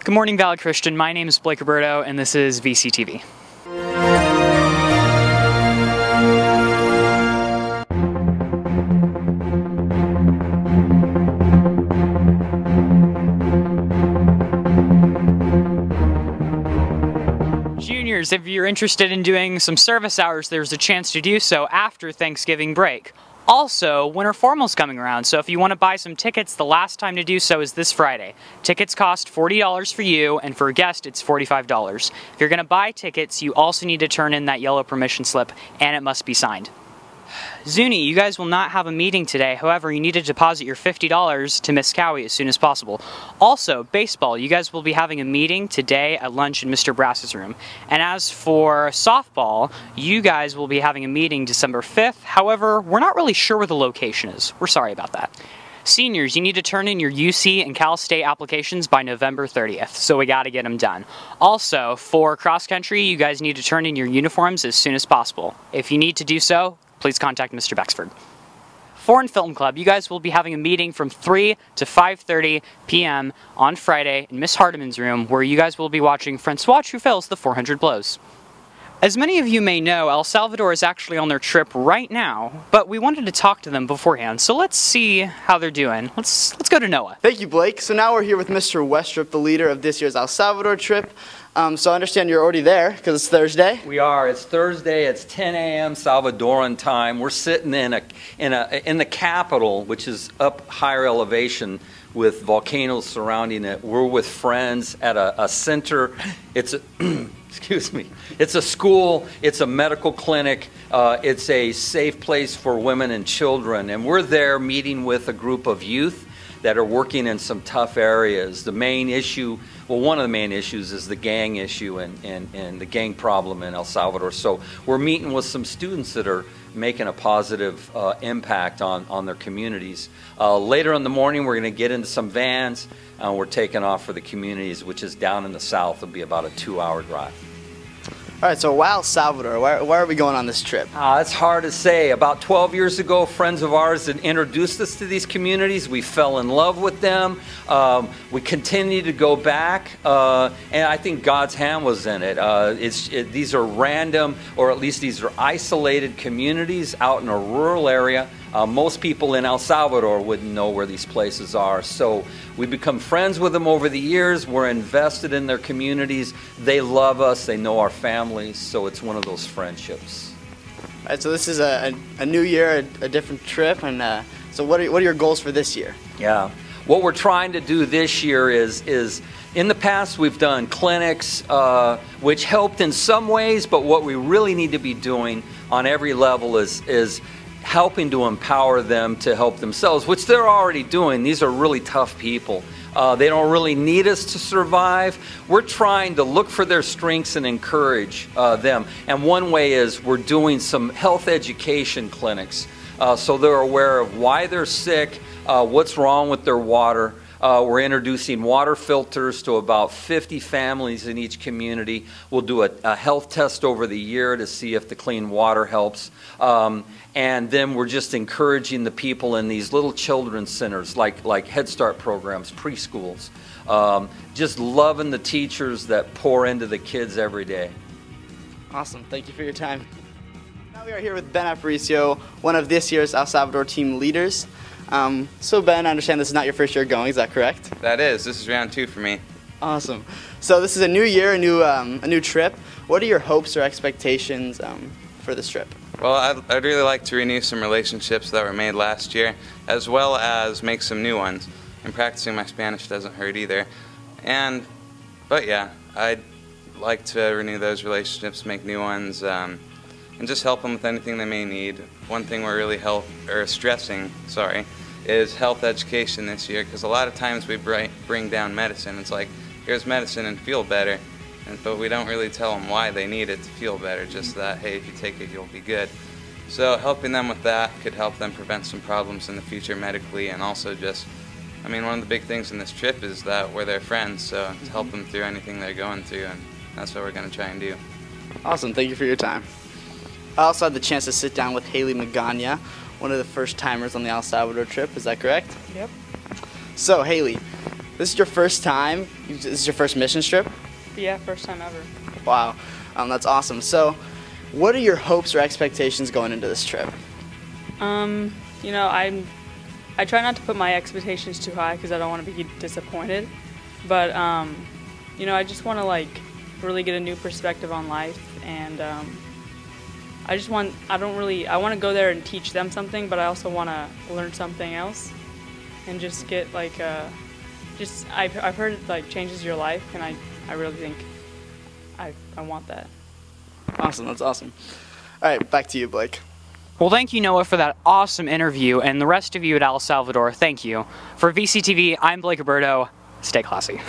Good morning, Valley Christian. My name is Blake Roberto, and this is VCTV. Juniors, if you're interested in doing some service hours, there's a chance to do so after Thanksgiving break. Also, winter formal's coming around, so if you want to buy some tickets, the last time to do so is this Friday. Tickets cost $40 for you, and for a guest, it's $45. If you're going to buy tickets, you also need to turn in that yellow permission slip, and it must be signed. Zuni, you guys will not have a meeting today. However, you need to deposit your $50 to Miss Cowie as soon as possible. Also, baseball, you guys will be having a meeting today at lunch in Mr. Brass's room. And as for softball, you guys will be having a meeting December 5th. However, we're not really sure where the location is. We're sorry about that. Seniors, you need to turn in your UC and Cal State applications by November 30th, so we gotta get them done. Also, for cross country, you guys need to turn in your uniforms as soon as possible. If you need to do so, please contact Mr. Bexford. Foreign Film Club, you guys will be having a meeting from 3 to 5:30 p.m. on Friday in Miss Hardiman's room, where you guys will be watching Francois Truffaut's The 400 Blows. As many of you may know, El Salvador is actually on their trip right now, but we wanted to talk to them beforehand, so let's see how they're doing. Let's go to Noah. Thank you, Blake. So now we're here with Mr. Westrup, the leader of this year's El Salvador trip. So I understand you're already there because it's Thursday. We are. It's Thursday. It's 10 a.m. Salvadoran time. We're sitting in the capital, which is up higher elevation with volcanoes surrounding it. We're with friends at a center. It's a excuse me. It's a school. It's a medical clinic. It's a safe place for women and children. And we're there meeting with a group of youth that are working in some tough areas. The main issue, well, one of the main issues is the gang issue and the gang problem in El Salvador. So we're meeting with some students that are making a positive impact on their communities. Later in the morning, we're going to get into some vans. We're taking off for the communities, which is down in the south. It'll be about a 2-hour drive. All right, so why El Salvador? Why are we going on this trip? It's hard to say. About 12 years ago, friends of ours had introduced us to these communities. We fell in love with them. We continue to go back, and I think God's hand was in it. These are random, or at least these are isolated communities out in a rural area. Most people in El Salvador wouldn't know where these places are. So we become friends with them over the years. We're invested in their communities. They love us. They know our families. So it's one of those friendships. All right, so this is a new year, a different trip. And so what are your goals for this year? Yeah. What we're trying to do this year is in the past we've done clinics, which helped in some ways, but what we really need to be doing on every level is helping to empower them to help themselves, which they're already doing. These are really tough people. They don't really need us to survive. We're trying to look for their strengths and encourage them. And one way is we're doing some health education clinics so they're aware of why they're sick, what's wrong with their water. We're introducing water filters to about 50 families in each community. We'll do a health test over the year to see if the clean water helps. And then we're just encouraging the people in these little children's centers like Head Start programs, preschools. Just loving the teachers that pour into the kids every day. Awesome. Thank you for your time. Now we are here with Ben Aparicio, one of this year's El Salvador team leaders. So Ben, I understand this is not your first year going, is that correct? That is. This is round 2 for me. Awesome. So this is a new year, a new trip. What are your hopes or expectations for this trip? Well, I'd really like to renew some relationships that were made last year, as well as make some new ones. And practicing my Spanish doesn't hurt either. But yeah, I'd like to renew those relationships, make new ones, and just help them with anything they may need. One thing we're really stressing is health education this year, because a lot of times we bring down medicine. It's like, here's medicine and feel better, but we don't really tell them why they need it to feel better, just that, hey, if you take it, you'll be good. So helping them with that could help them prevent some problems in the future medically, and also just, I mean, one of the big things in this trip is that we're their friends, so to help them through anything they're going through, and that's what we're going to try and do. Awesome. Thank you for your time. I also had the chance to sit down with Haley Magana, one of the first timers on the El Salvador trip. Is that correct? Yep. So Haley, This is your first time? This is your first mission trip? Yeah, first time ever. Wow, that's awesome. So, what are your hopes or expectations going into this trip? You know, I try not to put my expectations too high because I don't want to be disappointed. But, you know, I just want to, like, really get a new perspective on life. And I want to go there and teach them something, but I also want to learn something else. And just get, like, I've heard it, like, changes your life, and I really think I want that. Awesome, that's awesome. All right, back to you, Blake. Well, thank you, Noah, for that awesome interview, and the rest of you at El Salvador, thank you. For VCTV, I'm Blake Roberto. Stay classy.